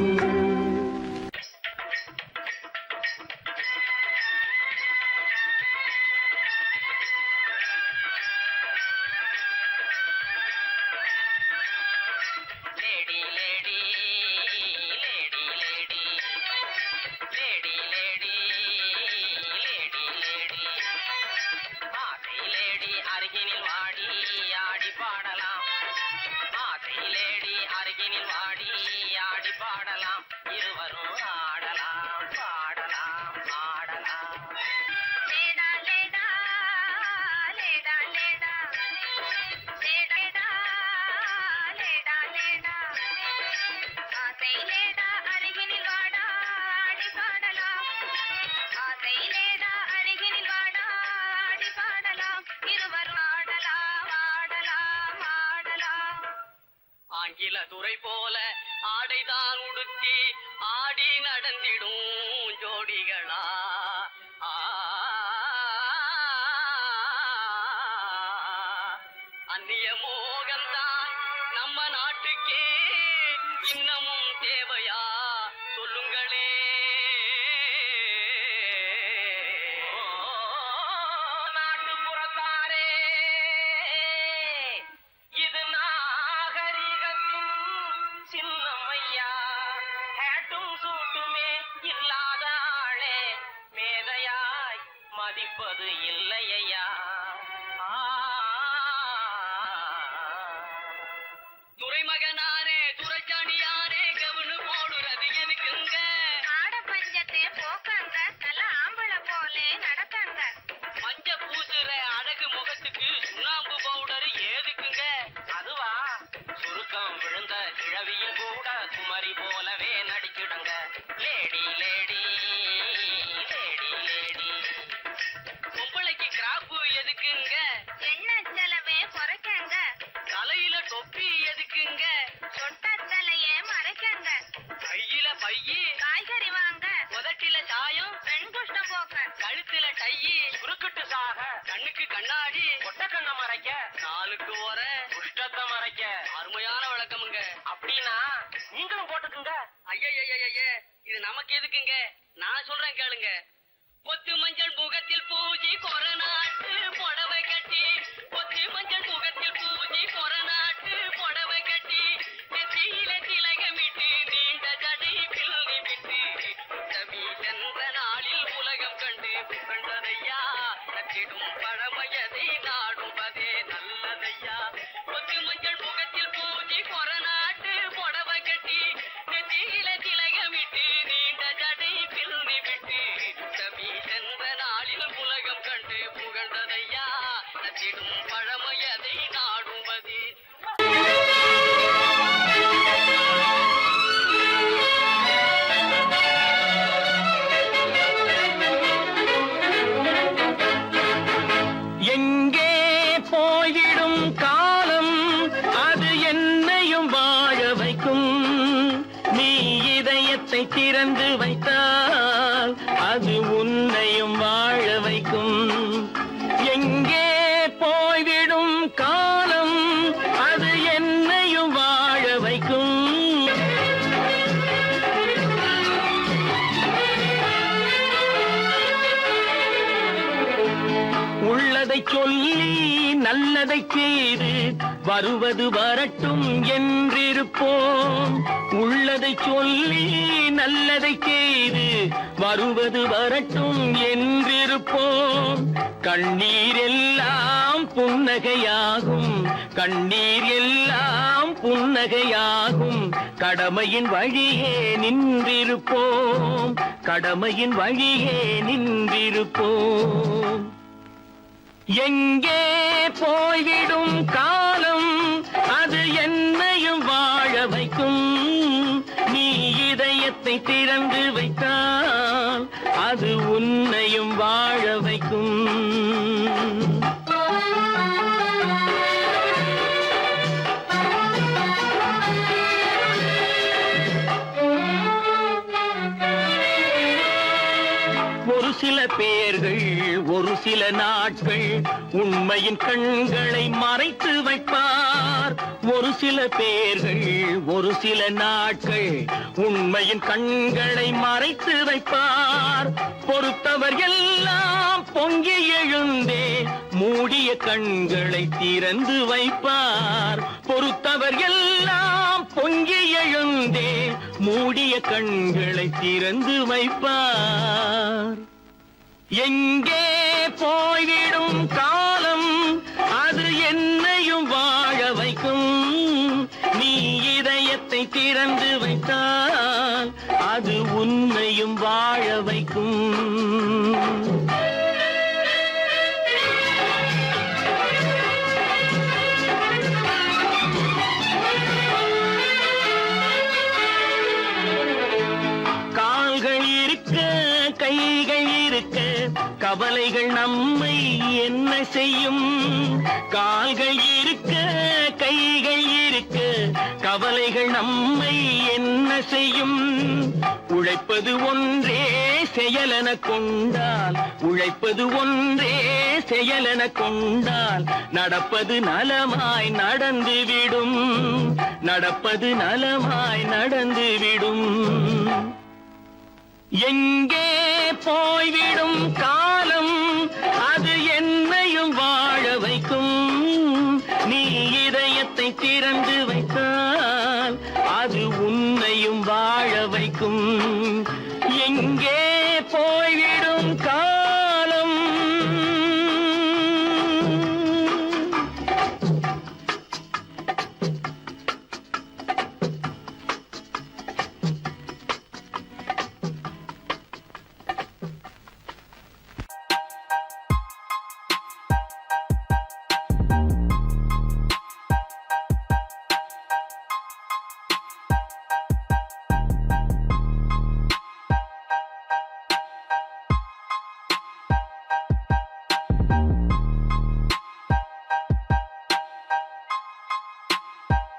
Speaker 4: Lady lady lady lady lady lady lady lady ஆசை லேடி அருகினில் வாடி ஆடி பாடலாம். ஆசை லேடி அருகினில் வாடி ஆடி பாடலாம். இருவரும் ஆடலாம் பாடலாம் ஆடலாம்.
Speaker 3: லேடா லேடா லேடா லேடா லேடா லேடா லேடா ஆசை லேடா அருகினில் வாடா ஆடி பாடலாம். ஆசை லேடா அருகினில் வாடா ஆடி பாடலாம். இருவரும் ஆடலாம் ஆடலாம் ஆடலாம்.
Speaker 4: ஆங்கில துறை போல ஆடைதான் உடுத்தி ஆடி நடந்திடும் ஜோடிகளா. அந்நிய மோகம்தான் நம்ம நாட்டுக்கே இன்னமும் தேவையா சொல்லுங்களே. நாட்டுப்புறத்தாரே, இது நாகரிகத்தின் சின்னமையா. ஹேட்டும் சூட்டுமே இல்லாத ஆளே மேதையாய் மதிப்பது இல்லையா. துறைமகனாரே துரைச்சாணியாரே கவனு போடுறது எனக்குங்க.
Speaker 3: ஆட பஞ்சத்தை போக்கங்க, நல்ல ஆம்பள போலே நடக்கங்க.
Speaker 4: மஞ்ச பூசுற அழகு முகத்துக்கு சுண்ணாம்பு பவுடர் ஏதுக்குங்க. அதுவா சுருக்கம் விழுந்த கிழவியும் கூட குமரி போலவே நடிச்சிடுங்க. லேடி லேடி லேடி லேடி பொம்பளைக்கு கிராப்பு எதுக்குங்க?
Speaker 3: எண்ணெய் செலவே குறைக்கங்க.
Speaker 4: தலையில தொப்பி எதுக்குங்க?
Speaker 3: சொட்ட தலையே மறைக்கங்க. பையி காய்கறி வாங்க உதட்டில சாயம் பெண் குஷ்டம் போக்க கழுத்துல டையி குறுக்கிட்டு சாக கண்ணுக்கு கண்ணாடி ஒட்ட கண்ண மறைக்க நாளுக்கு ஓர குஷ்டத்தை மறைக்க அருமையான விளக்கமுங்க அப்படின்னா நீங்களும் போட்டுக்குங்க ஐய இது நமக்கு எதுக்குங்க நான் சொல்றேன் கேளுங்க பொத்து மஞ்சள் முகத்தில் பூஜி கொரநாட்டு புடவை கட்டி பொத்து மஞ்சள் முகத்தில் பூஜி கொரநாட்டு புடவை கட்டி நெத்தியில திலகமிட்டு நீண்ட ஜடை பிள்ளை விட்டு உத்தமி சென்ற நாளில் உலகம் கண்டு புகழ்ந்ததையா நச்சிடும் பழமையதை நாடுவதே நல்லதையா பொத்து மஞ்சள் முகத்தில் பூஜி கொரநாட்டு புடவை கட்டி நெத்தியில திலகமிட்டு நீண்ட ஜடை பிள்ளை விட்டு உத்தமி சென்ற நாளில் உலகம் கண்டு புகழ்ந்ததையா நச்சிடும் பழமையதை நாடுவதே
Speaker 5: எங்கே போய்விடும் காலம் அது என்னையும் வாழ வைக்கும் நீ இதயத்தை திறந்து வைத்தால் அது உன்னையும் வாழ வைக்கும் எங்கே போய்விடும் காலம் அது என்னையும் வாழ வைக்கும் உள்ளதை சொல்லி நல்லதை செய்து வருவது வரட்டும் என்றிருப்போம் உள்ளதை சொல்லி நல்லதை செய்து வருவது வரட்டும் என்றிருப்போம் கண்ணீர் எல்லாம் புன்னகையாகும் கண்ணீர் எல்லாம் புன்னகையாகும் கடமையின் வழியே நின்றிருப்போம் கடமையின் வழியே நின்றிருப்போம் எங்கே போய்விடும் காலம் அது என்னையும் வாழ வைக்கும் நீ இதயத்தை திறந்து வைத்தால் அது உன்னையும் வாழ வைக்கும் ஒரு சில பேர்கள் ஒரு சில நாட்கள் உண்மையின் கண்களை மறைத்து வைப்பார் ஒரு சில பேர்கள் ஒரு சில நாட்கள் உண்மையின் கண்களை மறைத்து வைப்பார் பொறுத்தவர் எல்லாம் பொங்கி எழுந்தே மூடிய கண்களை திறந்து வைப்பார் பொறுத்தவர் எல்லாம் பொங்கி எழுந்தே மூடிய கண்களை திறந்து வைப்பார் எங்கே போய்விடும் காலம் அது என்னையும் வாழ வைக்கும் நீ இதயத்தை திறந்து வைத்தால் அது உன்னையும் வாழ வைக்கும் கால்கள் இருக்க கைகள் இருக்க கவலைகள் நம்மை என்ன செய்யும் கால்கள் இருக்க கைகள் இருக்க கவலைகள் நம்மை என்ன செய்யும் உழைப்பது ஒன்றே செயலென கொண்டால் உழைப்பது ஒன்றே செயலென கொண்டால் நடப்பது நலமாய் நடந்துவிடும் நடப்பது நலமாய் நடந்துவிடும் எங்கே போய்விடும் காலம் அது என்னையும் வாழ வைக்கும் நீ இதயத்தை திறந்து வைத்தால் அது உன்னையும் வாழ வைக்கும்